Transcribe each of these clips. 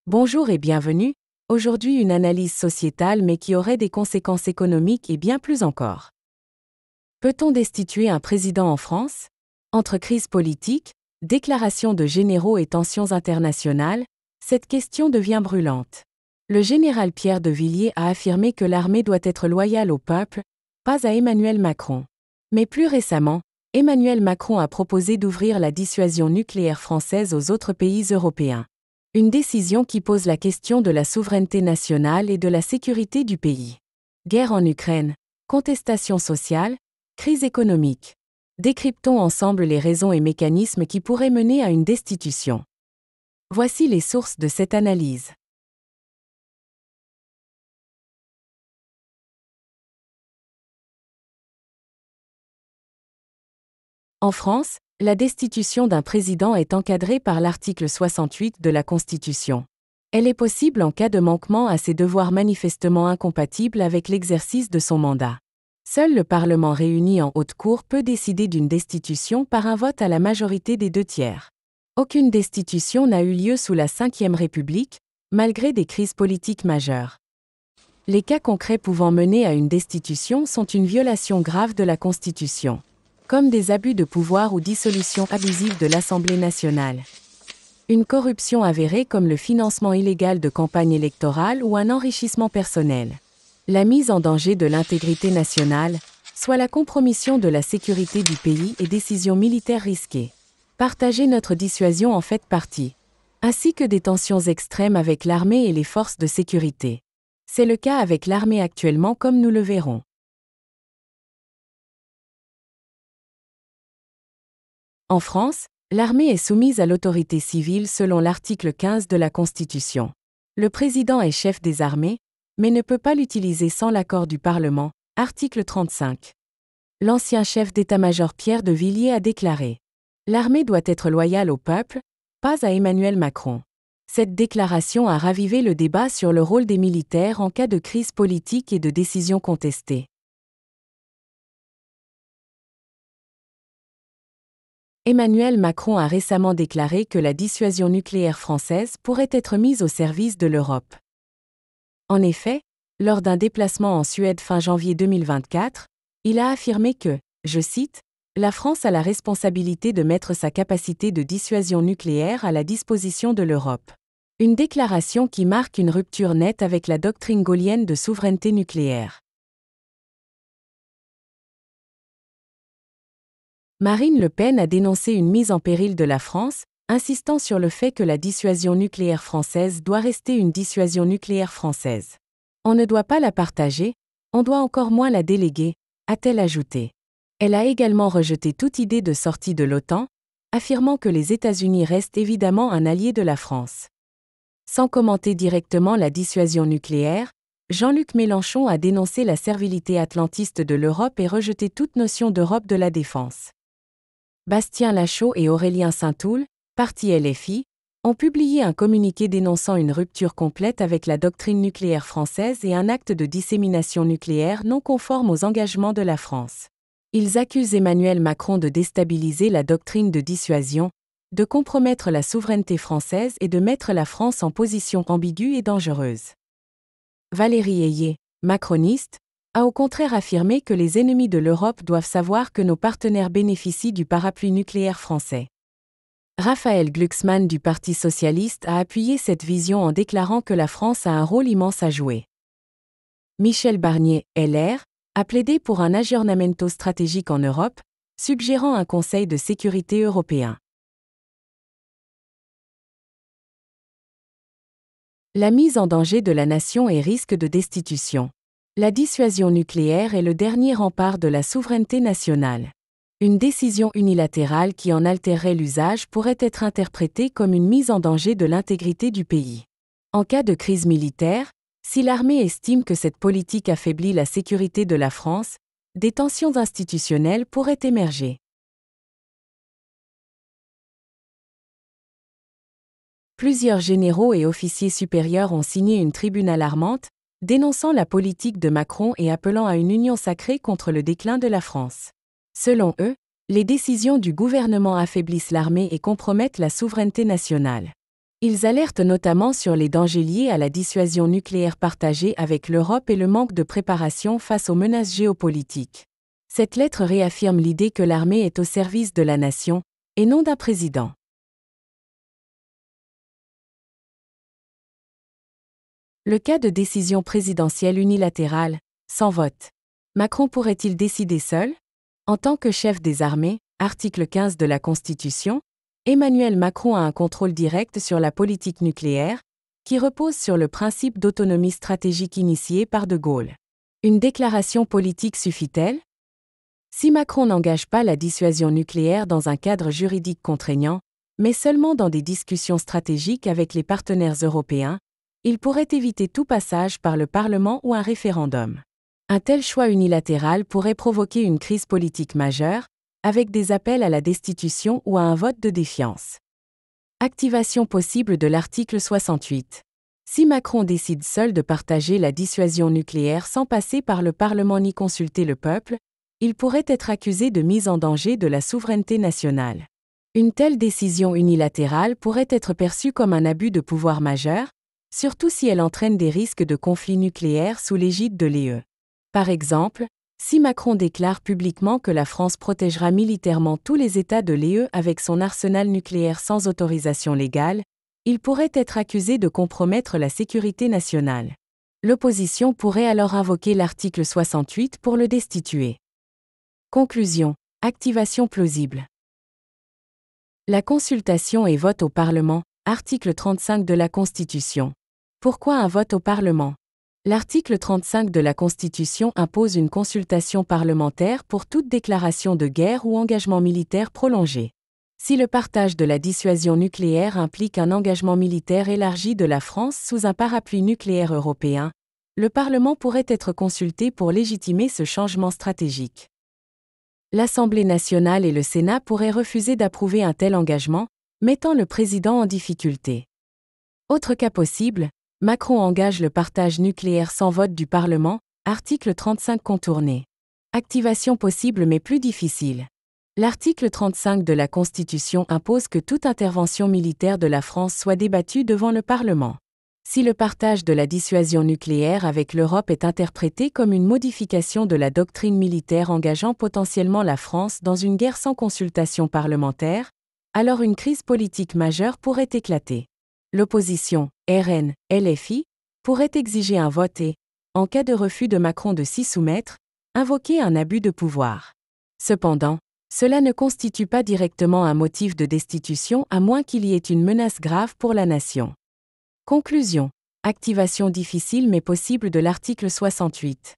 Bonjour et bienvenue. Aujourd'hui une analyse sociétale mais qui aurait des conséquences économiques et bien plus encore. Peut-on destituer un président en France? Entre crise politique, déclarations de généraux et tensions internationales, cette question devient brûlante. Le général Pierre de Villiers a affirmé que l'armée doit être loyale au peuple, pas à Emmanuel Macron. Mais plus récemment, Emmanuel Macron a proposé d'ouvrir la dissuasion nucléaire française aux autres pays européens. Une décision qui pose la question de la souveraineté nationale et de la sécurité du pays. Guerre en Ukraine, contestation sociale, crise économique. Décryptons ensemble les raisons et mécanismes qui pourraient mener à une destitution. Voici les sources de cette analyse. En France, la destitution d'un président est encadrée par l'article 68 de la Constitution. Elle est possible en cas de manquement à ses devoirs manifestement incompatibles avec l'exercice de son mandat. Seul le Parlement réuni en haute cour peut décider d'une destitution par un vote à la majorité des 2/3. Aucune destitution n'a eu lieu sous la Ve République, malgré des crises politiques majeures. Les cas concrets pouvant mener à une destitution sont une violation grave de la Constitution, comme des abus de pouvoir ou dissolution abusive de l'Assemblée nationale. Une corruption avérée comme le financement illégal de campagnes électorales ou un enrichissement personnel. La mise en danger de l'intégrité nationale, soit la compromission de la sécurité du pays et décisions militaires risquées. Partager notre dissuasion en fait partie. Ainsi que des tensions extrêmes avec l'armée et les forces de sécurité. C'est le cas avec l'armée actuellement comme nous le verrons. En France, l'armée est soumise à l'autorité civile selon l'article 15 de la Constitution. Le président est chef des armées, mais ne peut pas l'utiliser sans l'accord du Parlement, article 35. L'ancien chef d'état-major Pierre de Villiers a déclaré « L'armée doit être loyale au peuple, pas à Emmanuel Macron ». Cette déclaration a ravivé le débat sur le rôle des militaires en cas de crise politique et de décisions contestées. Emmanuel Macron a récemment déclaré que la dissuasion nucléaire française pourrait être mise au service de l'Europe. En effet, lors d'un déplacement en Suède fin janvier 2024, il a affirmé que, je cite, « La France a la responsabilité de mettre sa capacité de dissuasion nucléaire à la disposition de l'Europe ». Une déclaration qui marque une rupture nette avec la doctrine gaullienne de souveraineté nucléaire. Marine Le Pen a dénoncé une mise en péril de la France, insistant sur le fait que la dissuasion nucléaire française doit rester une dissuasion nucléaire française. On ne doit pas la partager, on doit encore moins la déléguer, a-t-elle ajouté. Elle a également rejeté toute idée de sortie de l'OTAN, affirmant que les États-Unis restent évidemment un allié de la France. Sans commenter directement la dissuasion nucléaire, Jean-Luc Mélenchon a dénoncé la servilité atlantiste de l'Europe et rejeté toute notion d'Europe de la défense. Bastien Lachaud et Aurélien Saint-Toul, parti LFI, ont publié un communiqué dénonçant une rupture complète avec la doctrine nucléaire française et un acte de dissémination nucléaire non conforme aux engagements de la France. Ils accusent Emmanuel Macron de déstabiliser la doctrine de dissuasion, de compromettre la souveraineté française et de mettre la France en position ambiguë et dangereuse. Valérie Ayé, macroniste, a au contraire affirmé que les ennemis de l'Europe doivent savoir que nos partenaires bénéficient du parapluie nucléaire français. Raphaël Glucksmann du Parti socialiste a appuyé cette vision en déclarant que la France a un rôle immense à jouer. Michel Barnier, LR, a plaidé pour un aggiornamento stratégique en Europe, suggérant un Conseil de sécurité européen. La mise en danger de la nation et risque de destitution. La dissuasion nucléaire est le dernier rempart de la souveraineté nationale. Une décision unilatérale qui en altérerait l'usage pourrait être interprétée comme une mise en danger de l'intégrité du pays. En cas de crise militaire, si l'armée estime que cette politique affaiblit la sécurité de la France, des tensions institutionnelles pourraient émerger. Plusieurs généraux et officiers supérieurs ont signé une tribune alarmante, dénonçant la politique de Macron et appelant à une union sacrée contre le déclin de la France. Selon eux, les décisions du gouvernement affaiblissent l'armée et compromettent la souveraineté nationale. Ils alertent notamment sur les dangers liés à la dissuasion nucléaire partagée avec l'Europe et le manque de préparation face aux menaces géopolitiques. Cette lettre réaffirme l'idée que l'armée est au service de la nation, et non d'un président. Le cas de décision présidentielle unilatérale, sans vote. Macron pourrait-il décider seul? En tant que chef des armées, article 15 de la Constitution, Emmanuel Macron a un contrôle direct sur la politique nucléaire, qui repose sur le principe d'autonomie stratégique initié par De Gaulle. Une déclaration politique suffit-elle? Si Macron n'engage pas la dissuasion nucléaire dans un cadre juridique contraignant, mais seulement dans des discussions stratégiques avec les partenaires européens, il pourrait éviter tout passage par le Parlement ou un référendum. Un tel choix unilatéral pourrait provoquer une crise politique majeure, avec des appels à la destitution ou à un vote de défiance. Activation possible de l'article 68. Si Macron décide seul de partager la dissuasion nucléaire sans passer par le Parlement ni consulter le peuple, il pourrait être accusé de mise en danger de la souveraineté nationale. Une telle décision unilatérale pourrait être perçue comme un abus de pouvoir majeur, surtout si elle entraîne des risques de conflit nucléaire sous l'égide de l'UE. Par exemple, si Macron déclare publiquement que la France protégera militairement tous les États de l'UE avec son arsenal nucléaire sans autorisation légale, il pourrait être accusé de compromettre la sécurité nationale. L'opposition pourrait alors invoquer l'article 68 pour le destituer. Conclusion. Activation plausible. La consultation et vote au Parlement, article 35 de la Constitution. Pourquoi un vote au Parlement? L'article 35 de la Constitution impose une consultation parlementaire pour toute déclaration de guerre ou engagement militaire prolongé. Si le partage de la dissuasion nucléaire implique un engagement militaire élargi de la France sous un parapluie nucléaire européen, le Parlement pourrait être consulté pour légitimer ce changement stratégique. L'Assemblée nationale et le Sénat pourraient refuser d'approuver un tel engagement, mettant le président en difficulté. Autre cas possible, Macron engage le partage nucléaire sans vote du Parlement, article 35 contourné. Activation possible mais plus difficile. L'article 35 de la Constitution impose que toute intervention militaire de la France soit débattue devant le Parlement. Si le partage de la dissuasion nucléaire avec l'Europe est interprété comme une modification de la doctrine militaire engageant potentiellement la France dans une guerre sans consultation parlementaire, alors une crise politique majeure pourrait éclater. L'opposition, RN, LFI, pourrait exiger un vote et, en cas de refus de Macron de s'y soumettre, invoquer un abus de pouvoir. Cependant, cela ne constitue pas directement un motif de destitution à moins qu'il y ait une menace grave pour la nation. Conclusion. Activation difficile mais possible de l'article 68.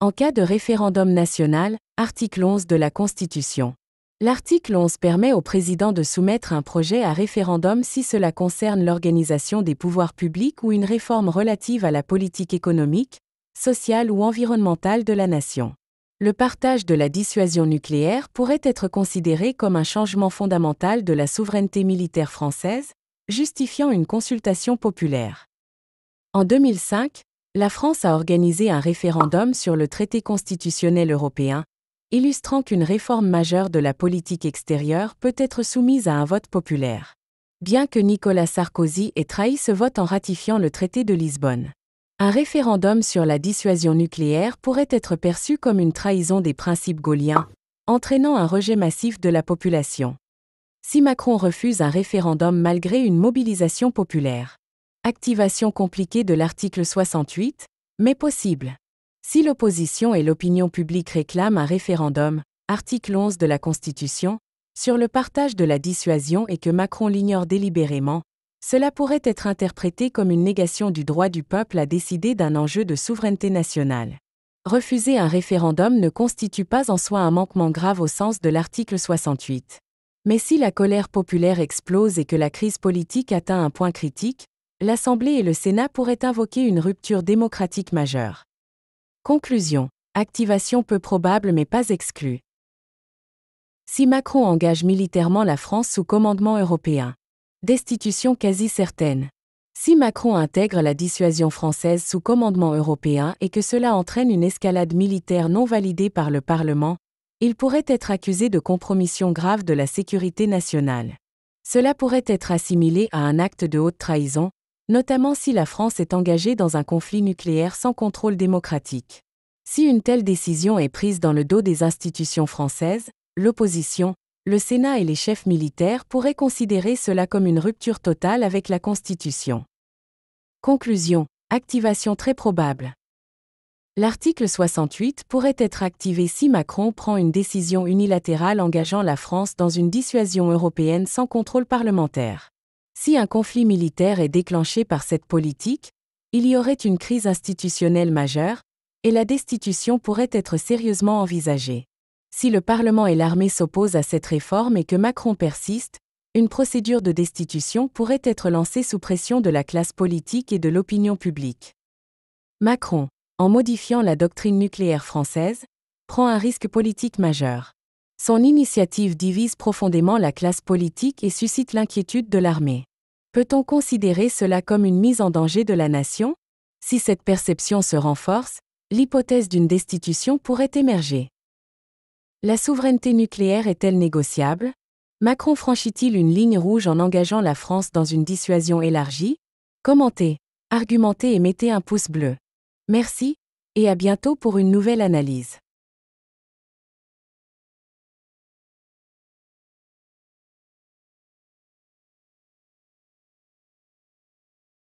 En cas de référendum national, article 11 de la Constitution. L'article 11 permet au président de soumettre un projet à référendum si cela concerne l'organisation des pouvoirs publics ou une réforme relative à la politique économique, sociale ou environnementale de la nation. Le partage de la dissuasion nucléaire pourrait être considéré comme un changement fondamental de la souveraineté militaire française, justifiant une consultation populaire. En 2005, la France a organisé un référendum sur le traité constitutionnel européen, illustrant qu'une réforme majeure de la politique extérieure peut être soumise à un vote populaire. Bien que Nicolas Sarkozy ait trahi ce vote en ratifiant le traité de Lisbonne. Un référendum sur la dissuasion nucléaire pourrait être perçu comme une trahison des principes gaulliens, entraînant un rejet massif de la population. Si Macron refuse un référendum malgré une mobilisation populaire. Activation compliquée de l'article 68, mais possible. Si l'opposition et l'opinion publique réclament un référendum, article 11 de la Constitution, sur le partage de la dissuasion et que Macron l'ignore délibérément, cela pourrait être interprété comme une négation du droit du peuple à décider d'un enjeu de souveraineté nationale. Refuser un référendum ne constitue pas en soi un manquement grave au sens de l'article 68. Mais si la colère populaire explose et que la crise politique atteint un point critique, l'Assemblée et le Sénat pourraient invoquer une rupture démocratique majeure. Conclusion. Activation peu probable mais pas exclue. Si Macron engage militairement la France sous commandement européen. Destitution quasi certaine. Si Macron intègre la dissuasion française sous commandement européen et que cela entraîne une escalade militaire non validée par le Parlement, il pourrait être accusé de compromission grave de la sécurité nationale. Cela pourrait être assimilé à un acte de haute trahison, notamment si la France est engagée dans un conflit nucléaire sans contrôle démocratique. Si une telle décision est prise dans le dos des institutions françaises, l'opposition, le Sénat et les chefs militaires pourraient considérer cela comme une rupture totale avec la Constitution. Conclusion. Activation très probable. L'article 68 pourrait être activé si Macron prend une décision unilatérale engageant la France dans une dissuasion européenne sans contrôle parlementaire. Si un conflit militaire est déclenché par cette politique, il y aurait une crise institutionnelle majeure, et la destitution pourrait être sérieusement envisagée. Si le Parlement et l'armée s'opposent à cette réforme et que Macron persiste, une procédure de destitution pourrait être lancée sous pression de la classe politique et de l'opinion publique. Macron, en modifiant la doctrine nucléaire française, prend un risque politique majeur. Son initiative divise profondément la classe politique et suscite l'inquiétude de l'armée. Peut-on considérer cela comme une mise en danger de la nation? Si cette perception se renforce, l'hypothèse d'une destitution pourrait émerger. La souveraineté nucléaire est-elle négociable? Macron franchit-il une ligne rouge en engageant la France dans une dissuasion élargie? Commentez, argumentez et mettez un pouce bleu. Merci, et à bientôt pour une nouvelle analyse.